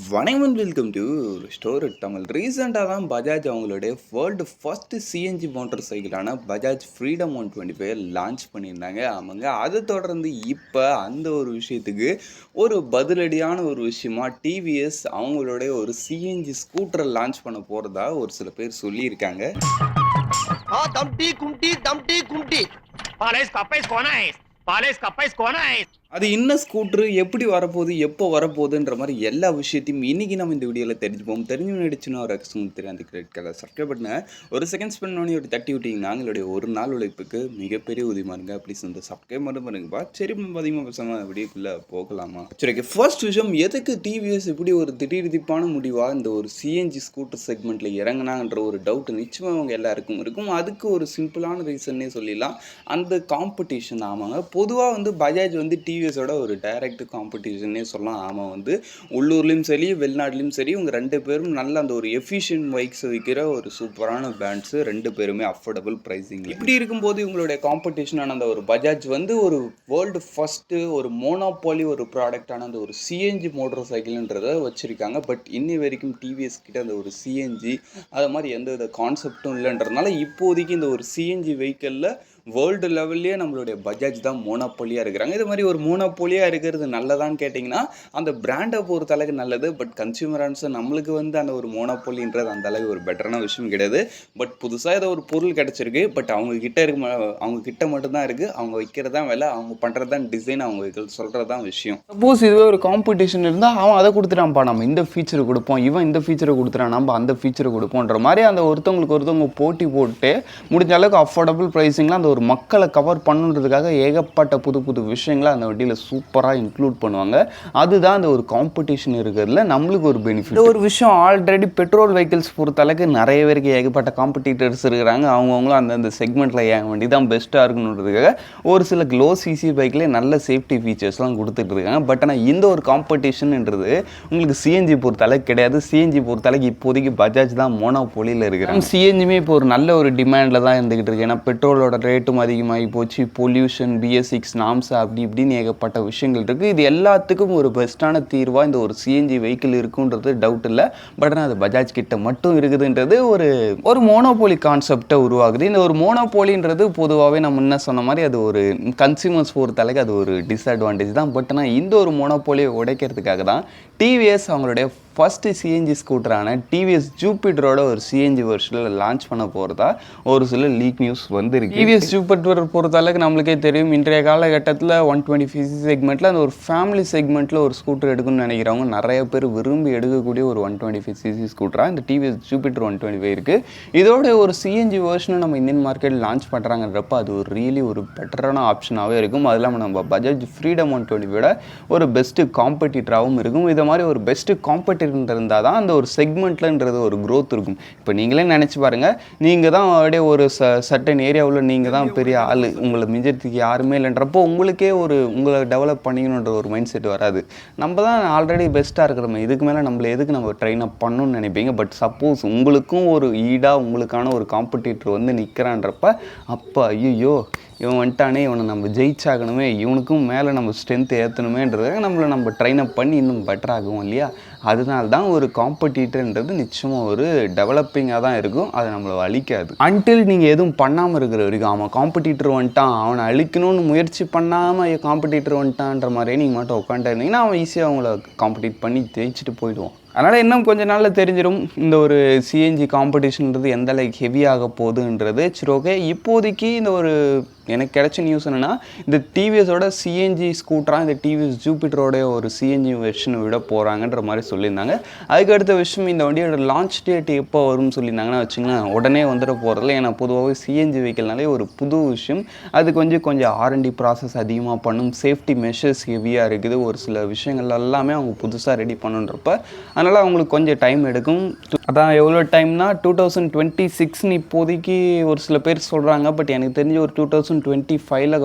வணக்கம் welcome to store Tamil. ரீசெண்டாக தான் பஜாஜ் அவங்களுடைய வேர்ல்டு ஃபர்ஸ்ட் சிஎன்ஜி மோட்டார் சைக்கிளான பஜாஜ் ஃப்ரீடம் 125 லான்ச் பண்ணியிருந்தாங்க. ஆமாங்க, அதை தொடர்ந்து இப்போ அந்த ஒரு விஷயத்துக்கு ஒரு பதிலடியான ஒரு விஷயமா டிவிஎஸ் அவங்களுடைய ஒரு சிஎன்ஜி ஸ்கூட்டரை லான்ச் பண்ண போகிறதா ஒரு சில பேர் சொல்லியிருக்காங்க. அது என்ன ஸ்கூட்ரு, எப்படி வரப்போகுது, எப்போ வரப்போகுதுன்ற மாதிரி எல்லா விஷயத்தையும் இன்றைக்கி நம்ம இந்த வீடியோவில் தெரிஞ்சுப்போம். தெரிஞ்சு நடிச்சுன்னா ஒரு எக்ஸ்ட்ரா தெரியும். அந்த கிரெடிட் கார்டை சப்ஸ்கிரைப் பண்ண ஒரு செகண்ட் ஸ்பெண்ட் பண்ணி ஒரு தட்டி விட்டிங்கன்னா எங்களுடைய ஒரு நாள் உழைப்புக்கு மிகப்பெரிய உதவியாக இருங்க. ப்ளீஸ் வந்து சப்ஸ்கிரைப் மட்டும் பண்ணுங்கப்பா. சரி, அதிகமாக பேசாமல் வீடியோக்குள்ளே போகலாமா? சரி, ஃபர்ஸ்ட் விஷயம், எதுக்கு டிவிஎஸ் இப்படி ஒரு திடீர்திப்பான முடிவாக இந்த ஒரு சிஎன்ஜி ஸ்கூட்டர் செக்மெண்ட்டில் இறங்கினான்ற ஒரு டவுட் நிச்சயமாக அவங்க எல்லாருக்கும் இருக்கும். அதுக்கு ஒரு சிம்பிளான ரீசன்னே சொல்லிடலாம், அந்த காம்படிஷன். ஆமாங்க, பொதுவாக வந்து பஜாஜ் வந்து டிவிஎஸோட ஒரு டைரக்ட் காம்படிஷன்னே சொல்லலாம். ஆமாம், வந்து உள்ளூர்லேயும் சரி வெளிநாட்டிலையும் சரி இவங்க ரெண்டு பேரும் நல்ல அந்த ஒரு எஃபிஷியன்ட் பைக்ஸ் விற்கிற ஒரு சூப்பரான பிராண்ட்ஸு, ரெண்டு பேருமே அஃபோர்டபுள் ப்ரைஸிங். இப்படி இருக்கும்போது இவங்களுடைய காம்படிஷனான அந்த ஒரு பஜாஜ் வந்து ஒரு வேர்ல்டு ஃபஸ்ட்டு ஒரு மோனோபாலி ஒரு ப்ராடக்டான அந்த ஒரு சிஎன்ஜி மோட்டார் சைக்கிள்ன்றதை வச்சுருக்காங்க. பட் இன்னி வரைக்கும் டிவிஎஸ் கிட்ட அந்த ஒரு சிஎன்ஜி அது மாதிரி எந்த வித கான்செப்டும் இல்லைன்றதுனால இப்போதைக்கு இந்த ஒரு சிஎன்ஜி வெஹிக்கிளில் வேர்ல்டு லெவல்லே நம்மளுடைய பஜாஜ் தான் மோனோபோலியாக இருக்கிறாங்க. இது மாதிரி ஒரு மோனோபோலியாக இருக்கிறது நல்லதான்னு கேட்டிங்கன்னா அந்த பிராண்டை பொறுத்த அளவுக்கு நல்லது. பட் கன்சியூமரான்ஸை நம்மளுக்கு வந்து அந்த ஒரு மோனோபோலின்றது அந்த அளவுக்கு ஒரு பெட்டரான விஷயம் கிடையாது. பட் புதுசாக ஏதோ ஒரு பொருள் கிடச்சிருக்கு, பட் அவங்க கிட்ட மட்டும்தான் இருக்குது. அவங்க வைக்கிறது தான் வேலை, அவங்க பண்ணுறது தான் டிசைன், அவங்க சொல்கிறது தான் விஷயம். சப்போஸ் இதுவே ஒரு காம்படிஷன் இருந்தால் அவன் அதை கொடுத்துட்டான்ப்பா, நம்ம இந்த ஃபீச்சரை கொடுப்போம், இவன் இந்த ஃபீச்சரை கொடுத்துட்டான், நம்ம அந்த ஃபீச்சரை கொடுப்போன்ற மாதிரி அந்த ஒருத்தவங்க போட்டி போட்டு முடிஞ்ச அளவுக்கு அஃபோர்டபுள் ப்ரைஸிங்லாம் அந்த ஒரு மக்களை கவர் பண்ணுன்றதுக்காக ஏகப்பட்ட புது புது விஷயங்களை அந்த வண்டியில் சூப்பராக இன்க்ளூட் பண்ணுவாங்க. அதுதான் அந்த ஒரு காம்படிஷன் இருக்கிறதுல நம்மளுக்கு ஒரு பெனிஃபிட். ஒரு விஷயம், ஆல்ரெடி பெட்ரோல் வெஹிக்கிள்ஸ் பொறுத்தளவுக்கு நிறைய பேருக்கு ஏகப்பட்ட காம்படிட்டர்ஸ் இருக்கிறாங்க. அவங்கவுங்களும் அந்தந்த செக்மெண்ட்டில் ஏன் வண்டி தான் பெஸ்ட்டாக இருக்கணுன்றதுக்காக ஒரு சில லோ சிசி பைக்லேயே நல்ல சேஃப்டி ஃபீச்சர்ஸ்லாம் கொடுத்துட்டு இருக்காங்க. பட் ஆனால் இந்த ஒரு காம்படிஷன்ன்றது உங்களுக்கு சிஎன்ஜி பொறுத்தளவுக்கு கிடையாது. சிஎன்ஜி பொறுத்தளவுக்கு இப்போதைக்கு பஜாஜ் தான் மோனோபோலியில் இருக்கிறாங்க. சிஎன்ஜியுமே இப்போ ஒரு நல்ல ஒரு டிமாண்டில் தான் இருந்துகிட்டு இருக்கு. ஏன்னா பெட்ரோலோட ரேட்டும் அதிகமாகி போச்சு, பொல்யூஷன், BS6 நாம்ஸ் அப்படி இப்படின்னு ஏகப்பட்ட விஷயங்கள் இருக்குது. இது எல்லாத்துக்கும் ஒரு பெஸ்ட்டான தீர்வாக இந்த ஒரு சிஎன்ஜி வெஹிக்கிள் இருக்குன்றது டவுட் இல்லை. பட் ஆனால் அது பஜாஜ் கிட்ட மட்டும் இருக்குதுன்றது ஒரு மோனோபோலி கான்செப்டை உருவாகுது. இந்த ஒரு மோனோபோலின்றது பொதுவாகவே நம்ம முன்ன சொன்ன மாதிரி அது ஒரு கன்சியூமர்ஸ் பொறுத்தளவுக்கு அது ஒரு டிஸ்அட்வான்டேஜ் தான். பட் ஆனால் இந்த ஒரு மோனோபோலியை உடைக்கிறதுக்காக தான் டிவிஎஸ் அவங்களுடைய ஃபஸ்ட்டு சிஎன்ஜி ஸ்கூட்டரான டிவிஎஸ் ஜூபிட்டரோட ஒரு சிஎன்ஜி வெர்ஷனில் லான்ச் பண்ண போகிறதா ஒரு சில லீக் நியூஸ் வந்துருக்கு. டிவிஎஸ் ஜூபிட்டர் பொறுத்தளவுக்கு நம்மளுக்கே தெரியும், இன்றைய காலகட்டத்தில் 125cc செக்மெண்ட்டில் அந்த ஒரு ஃபேமிலி செக்மெண்ட்டில் ஒரு ஸ்கூட்டர் எடுக்கணும்னு நினைக்கிறவங்க நிறைய பேர் விரும்பி எடுக்கக்கூடிய ஒரு 125cc ஸ்கூட்டராக இந்த டிவிஎஸ் ஜூபிட்டர் 125 இருக்குது. இதோட ஒரு சிஎன்ஜி வெர்ஷனை நம்ம இந்தியன் மார்க்கெட்டில் லான்ச் பண்ணுறாங்கன்றப்ப அது ஒரு ரியலி ஒரு பெட்டரான ஆப்ஷனாகவே இருக்கும். அது இல்லாமல் நம்ம பஜாஜ் ஃப்ரீடம் 125 ஒரு பெஸ்ட்டு காம்படிட்டராகவும் இருக்கும். இதை மாதிரி ஒரு பெஸ்ட்டு காம்படிட்டர் இருந்தால் தான் அந்த ஒரு செக்மெண்ட்லன்றது ஒரு க்ரோத் இருக்கும். இப்போ நீங்களே நினச்சி பாருங்கள், நீங்கள் தான் அப்படியே ஒரு சர்டன் ஏரியாவில் நீங்கள் தான் பெரிய ஆள், உங்களை மிஞ்சத்துக்கு யாருமே இல்லைன்றப்போ உங்களுக்கே உங்களை டெவலப் பண்ணிக்கணுன்ற ஒரு மைண்ட் செட் வராது. நம்ம தான் ஆல்ரெடி பெஸ்ட்டாக இருக்கிறோம், இதுக்கு மேலே நம்மளை எதுக்கு நம்ம ட்ரெயின் அப் பண்ணணும்னு நினைப்பீங்க. பட் சப்போஸ் உங்களுக்கும் ஒரு ஈடாக உங்களுக்கான ஒரு காம்படிட்டர் வந்து நிற்கிறான்றப்ப அப்போ ஐயோ இவன் வந்துட்டானே, இவனை நம்ம ஜெயிச்சாகணுமே, இவனுக்கும் மேலே நம்ம ஸ்ட்ரென்த் ஏற்றணுமேன்றதுக்காக நம்ம ட்ரெயின் அப் பண்ணி இன்னும் பெட்டராகும் இல்லையா? அதனால தான் ஒரு காம்படிட்டர்ன்றது நிச்சயமாக ஒரு டெவலப்பிங்காக தான் இருக்கும். அதை நம்மளை அழிக்காது. அன்டில் நீங்கள் எதுவும் பண்ணாமல் இருக்கிற வரைக்கும், அவன் காம்படிட்டர் வந்துட்டான், அவனை அழிக்கணும்னு முயற்சி பண்ணாமல் காம்படிட்டர் வந்துட்டான்ற மாதிரியே நீங்கள் மட்டும் உட்காந்துருந்தீங்கன்னா அவன் ஈஸியாக அவங்கள காம்படிட் பண்ணி ஜெயிச்சுட்டு போயிடுவான். அதனால் இன்னும் கொஞ்சம் நாளில் தெரிஞ்சிடும் இந்த ஒரு சிஎன்ஜி காம்படிஷன்றது எந்த அளவுக்கு ஹெவியாக போகுதுன்றது. சரி, ஓகே. இப்போதைக்கு இந்த ஒரு எனக்கு கிடைச்ச நியூஸ் என்னென்னா, இந்த டிவிஎஸோட சிஎன்ஜி ஸ்கூட்டராக இந்த டிவிஎஸ் ஜூபிட்டரோட ஒரு சிஎன்ஜி வெர்ஷன் விட போகிறாங்கன்ற மாதிரி சொல்லியிருந்தாங்க. அதுக்கு அடுத்த விஷயம், இந்த வண்டியோட லான்ச் டேட் எப்போ வரும்னு சொல்லியிருந்தாங்கன்னா வச்சுங்களேன், உடனே வந்துட போகிறதில்ல. ஏன்னா பொதுவாகவே சிஎன்ஜி வெஹிக்கிள்னாலே ஒரு புது விஷயம், அது கொஞ்சம் R&D ப்ராசஸ் அதிகமாக பண்ணும், சேஃப்டி மெஷர்ஸ் ஹெவியாக இருக்குது, ஒரு சில விஷயங்கள் எல்லாமே அவங்க புதுசாக ரெடி பண்ணுன்றப்ப அதனால் அவங்களுக்கு கொஞ்சம் டைம் எடுக்கும். அதான் எவ்வளோ டைம்னா 2026ன்னு இப்போதைக்கு ஒரு சில பேர் சொல்கிறாங்க. பட் எனக்கு தெரிஞ்ச ஒரு 2025ல்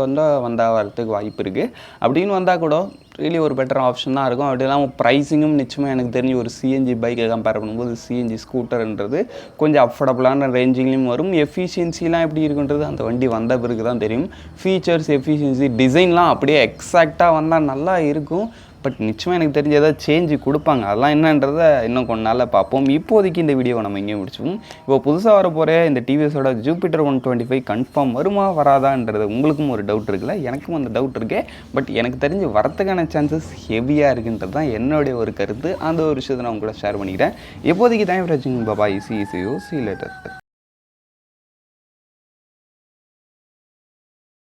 வந்தால் வரத்துக்கு வாய்ப்பு இருக்குது. அப்படின்னு வந்தால் கூட ரியலி ஒரு பெட்டர் ஆப்ஷன் தான் இருக்கும். அப்படி இல்லாமல் ப்ரைஸிங்கும் நிச்சயமாக எனக்கு தெரிஞ்சு ஒரு சிஎன்ஜி பைக்கை கம்பேர் பண்ணும்போது சிஎன்ஜி ஸ்கூட்டர்ன்றது கொஞ்சம் அஃபோர்டபுளான ரேஞ்சிங்லேயும் வரும். எஃபிஷியன்சிலாம் எப்படி இருக்குன்றது அந்த வண்டி வந்த பிறகு தான் தெரியும். ஃபீச்சர்ஸ், எஃபிஷியன்சி, டிசைன்லாம் அப்படியே எக்ஸாக்டாக வந்தால் நல்லா இருக்கும். பட் நிச்சயமாக எனக்கு தெரிஞ்ச ஏதாவது சேஞ்சு கொடுப்பாங்க. அதெல்லாம் என்னன்றதை இன்னும் கொஞ்ச நாளில் பார்ப்போம். இப்போதைக்கு இந்த வீடியோவை நம்ம இங்கே முடிச்சுப்போம். இப்போ புதுசாக வரப்போகிற இந்த டிவிஎஸோட ஜூபிட்டர் 125 கன்ஃபார்ம் வருமா வராதான்றது உங்களுக்கும் ஒரு டவுட் இருக்குல்ல, எனக்கும் அந்த டவுட் இருக்கு. பட் எனக்கு தெரிஞ்சு வரத்துக்கான சான்சஸ் ஹெவியாக இருக்குன்றது தான் என்னுடைய ஒரு கருத்து. அந்த ஒரு விஷயத்தை நான் உங்களோட ஷேர் பண்ணிக்கிறேன். இப்போதைக்கு தேங்க்யூ ஃபார் வாட்சிங். பாய். See you later.